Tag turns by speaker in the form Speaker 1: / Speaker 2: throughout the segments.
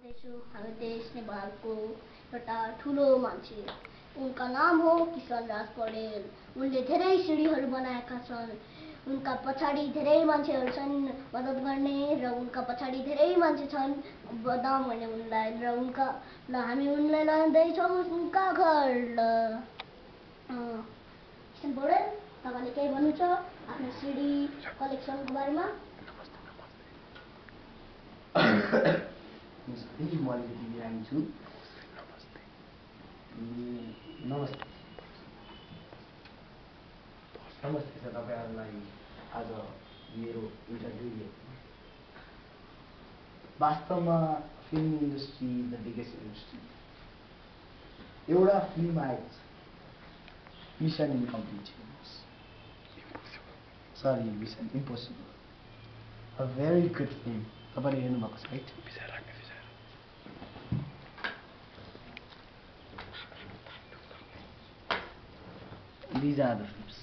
Speaker 1: देशु हाम्रो देश नेपालको एउटा ठुलो मान्छे उनका नाम हो किशन राज पौडेल। उनले धेरै सिडीहरू बनाएका छन्। उनका पछाडि धेरै मान्छेहरू छन् मद्दत गर्ने र उनका पछाडि धेरै मान्छे छन् बदनाम गर्ने उनलाई र उनका ल हामी उनलाई लाँदै छौँ उनका घर ल किशन पौडेल तपाईले केही भन्नु छ आफ्नो सिडी कलेक्सनको बारेमा?
Speaker 2: म अलिकति बिरामी छु। नमस्ते नमस्ते सर, तपाईँहरूलाई आज मेरो इन्टरभ्यू लिएको। वास्तवमा film industry the biggest industry. एउटा फिल्म आएको छ, mission incomplete, sorry mission impossible, a very good film. तपाईँले हेर्नुभएको छ right? These are the films.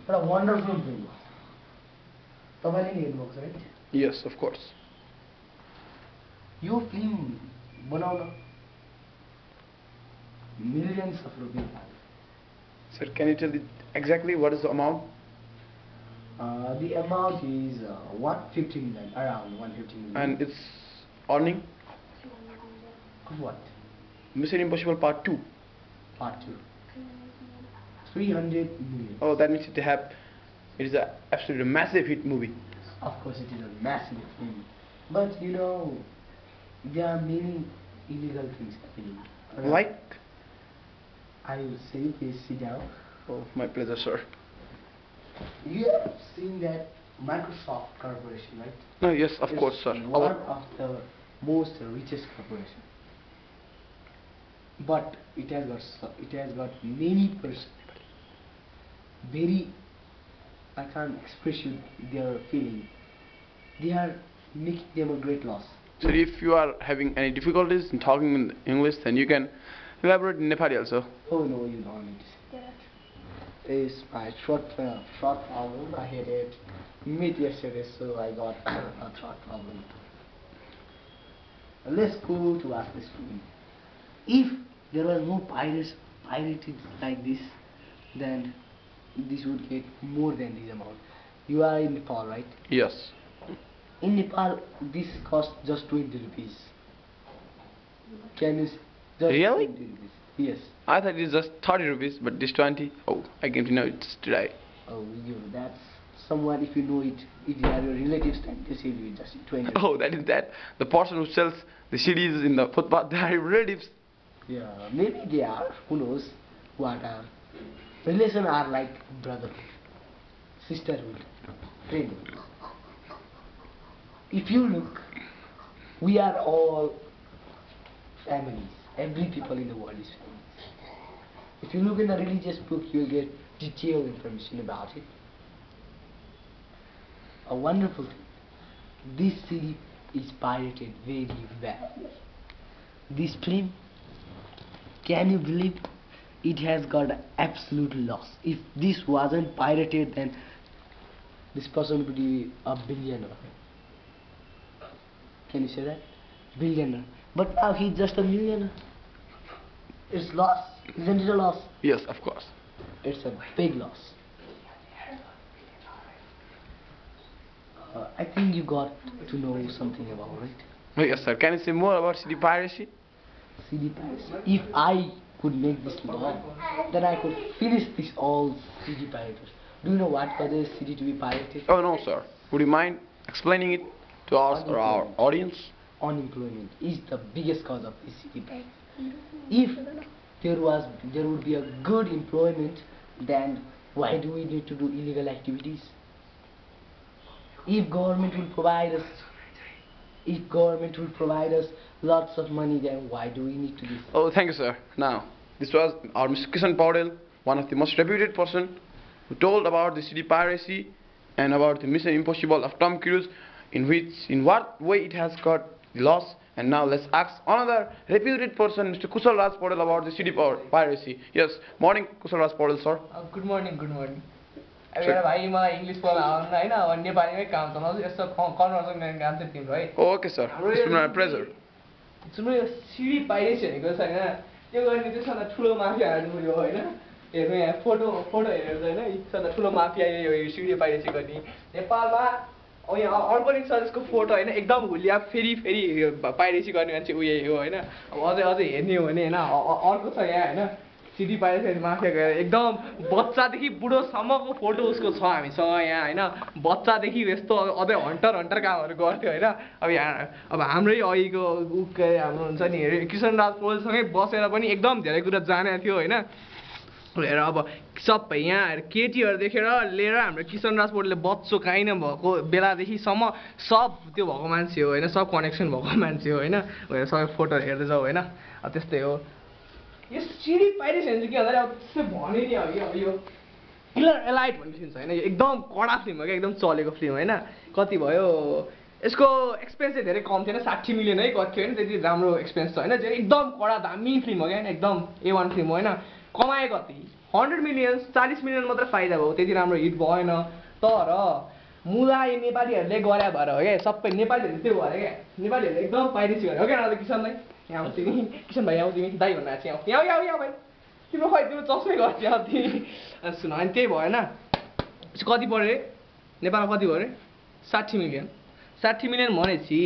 Speaker 2: But a wonderful film. तपाईँले नि हेर्नुभएको छ राइट?
Speaker 3: Yes, of course.
Speaker 2: यो फिल्म बनाउन millions of rupees लाग्यो।
Speaker 3: Sir, can you tell exactly what is the amount?
Speaker 2: The amount is 150 million, around 150 million.
Speaker 3: And it's earning?
Speaker 2: What?
Speaker 3: Mission Impossible Part 2.
Speaker 2: Part 2. 300 million.
Speaker 3: Oh, that means it is a absolutely massive hit movie.
Speaker 2: Of course it is a massive film. But you know, there are many illegal things happening.
Speaker 3: Like?
Speaker 2: I will say, please sit down.
Speaker 3: Oh, my pleasure, sir.
Speaker 2: You have seen that Microsoft Corporation, right?
Speaker 3: No, yes, of
Speaker 2: It's
Speaker 3: course, sir.
Speaker 2: One of the most richest corporation. But it has got many persons. Very, I can't express you their feeling. They are making them a great loss.
Speaker 3: So if you are having any difficulties in talking in English, then you can elaborate in Nepali also.
Speaker 2: Oh no, you don't need to say that. It's my short problem. I had it mid yesterday, so I got a throat problem. Let's go to ask this film. If there was no pirated like this, then this would get more than this amount. You are in Nepal, right?
Speaker 3: Yes.
Speaker 2: In Nepal, this cost just 20 rupees. Can you just
Speaker 3: Really?
Speaker 2: 20 rupees? Yes.
Speaker 3: I thought it is just 30 rupees, but this 20. Oh, I came to know it's today.
Speaker 2: Oh, that's someone, if you know it, if you are your relatives, then they say you just 20.
Speaker 3: Oh, that is that. The person who sells the CDs in the footpath, they are relatives.
Speaker 2: Yeah, maybe they are. Who knows what are. Relation are like brotherhood, sisterhood, friend. If you look, we are all families. Every people in the world is families. If you look in the religious book, you'll get detailed information about it. A wonderful thing. This CD is pirated very well. This film, can you believe it has got absolute loss? If this wasn't pirated, then this person would be a billionaire. Can you say that? Billionaire. But now he's just a millionaire. It's loss. Isn't it a loss?
Speaker 3: Yes, of course.
Speaker 2: It's a big loss. I think you got to know something about it.
Speaker 3: Oh, yes, sir. Can you say more about CD piracy?
Speaker 2: CD piracy. If I could make this law, then I could finish this all CD pirates. Do you know what causes CD to be pirated?
Speaker 3: Oh, no, sir. Would you mind explaining it to us or our audience?
Speaker 2: Unemployment is the biggest cause of this CD piracy. If there would be a good employment, then why do we need to do illegal activities? If government will provide us lots of money, then why do we need to do?
Speaker 3: Oh, thank you, sir. Now, this was our Mr. Kishan Paudel, one of the most reputed person who told about the CD piracy and about the Mission Impossible of Tom Cruise, in what way it has got the loss. And now let's ask another reputed person, Mr. Kushal Raj Paudel, about the CD piracy. Yes, morning, Kushal Raj Paudel, sir.
Speaker 4: Good morning, good morning. अब एउटा भाइ मलाई English बोल्न आउन्न होइन अब नेपालीमै काम चलाउँछु यस्तो कन्भर्सन गर्ने काम चाहिँ तिम्रो है
Speaker 3: Okay, sir. It's my pleasure.
Speaker 4: तिम्रो यो सिडी पाइरेसी भनेको छ होइन त्यो गर्ने चाहिँ सदा ठुलो माफियाहरू यो होइन हेर्नु यहाँ फोटो हेरेर चाहिँ होइन सदा ठुलो माफिया यो सिडी पाइरेसी गर्ने नेपालमा अब यहाँ अर्को नि छ त्यसको फोटो होइन एकदम हुलिया फेरि पाइरेसी गर्ने मान्छे उयो हो होइन अब अझै हेर्ने हो भने होइन अर्को छ यहाँ होइन सिडी पाइरेसी माफिया गएर एकदम बच्चादेखि बुढोसम्मको फोटो उसको छ हामीसँग यहाँ होइन बच्चादेखि यस्तो अझै हन्टर कामहरू गर्थ्यो होइन अब यहाँ अब हाम्रै अहिलेको हाम्रो हुन्छ नि किशनराज पौडेलसँगै बसेर पनि एकदम धेरै कुरा जानेको थियो होइन हेर अब सबै यहाँ केटीहरू देखेर लिएर हाम्रो किशनराज पौडेलले बच्चो काहीँ नभएको बेलादेखिसम्म सब त्यो भएको मान्छे हो होइन सब कनेक्सन भएको मान्छे हो होइन सबै फोटो हेर्दै जाऊ होइन अब त्यस्तै हो यो सिडी पाइरेसी भने चाहिँ के भन्दाखेरि अब त्यस्तै भने नि अब यो किलर एलाइट भन्ने फिल्म छ होइन यो एकदम कडा फिल्म हो क्या एकदम चलेको फिल्म होइन कति भयो यसको एक्सपेन्स चाहिँ धेरै कम थिएन 60 मिलियन है कति थियो होइन त्यति राम्रो एक्सपेन्स छ होइन एकदम कडा दामी फिल्म हो क्या एकदम A1 फिल्म हो होइन कमाए कति 100 मिलियन 40 मिलियन मात्रै फाइदा भयो त्यति राम्रो हिट भएन तर मुला यो नेपालीहरूले गरे भएर हो क्या सबै नेपालीहरूले त्यो गरे क्या नेपालीहरूले एकदम पाइरेसी गरे हो क्या अब किसन दाइ यहाँ आउँछ तिमी किसन भाइ आऊ तिमी दाइ भन्नु चाहिँ यहाँ भाइ तिम्रो खै तिम्रो चस्मै गर्थ्यो अब तिमी सुन अनि त्यही भएन कति पऱ्यो अरे नेपालमा कति भयो अरे 60 मिलियन 60 मिलियन भनेपछि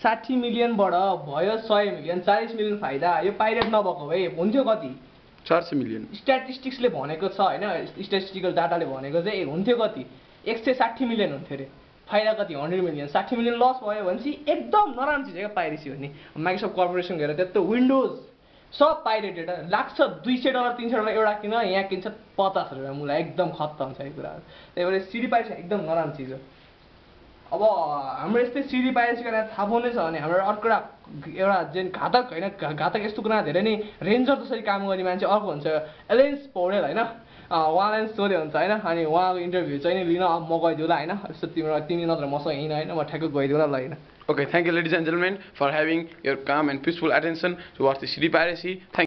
Speaker 4: 60 मिलियनबाट भयो 100 मिलियन 40 मिलियन फाइदा यो पाइरेट नभएको भए हुन्थ्यो कति
Speaker 3: 400 मिलियन
Speaker 4: स्ट्याटिस्टिक्सले भनेको छ होइन स्ट्याटिस्टिकल डाटाले भनेको चाहिँ हुन्थ्यो कति 160 मिलियन हुन्थ्यो अरे फाइदा कति 100 मिलियन 60 मिलियन लस भयो भनेपछि एकदम नराम्रो चिज क्या पाइरेसी भन्ने माइक्रोसफ्ट कर्पोरेसन गएर त्यत्रो विन्डोज सब पाइरेटेड लाग्छ $200 $300 एउटा किन यहाँ किन्छ 50 रुपियाँ मुला एकदम खत्तम छ यो कुराहरू त्यही भएर सिडी पाइरेसी एकदम नराम्रो चिज हो अब हाम्रो यस्तै सिडी पाइरेसी गरेर थाहा पाउनै छ भने हाम्रो अर्को एउटा जुन घातक होइन घातक यस्तो कुरा धेरै नै रेन्जर जसरी काम गर्ने मान्छे अर्को हुन्छ एलेन्स पौडेल होइन उहाँलाई सोध्यो हुन्छ होइन अनि उहाँको इन्टरभ्यू चाहिँ लिन अब म गइदिउँला होइन यस्तो तिमी नत्र मसँग हिँड होइन म ठ्याक्क गइदिउँला ल होइन
Speaker 3: Okay, thank you ladies and gentlemen for having your calm and peaceful attention towards the city piracy. Thank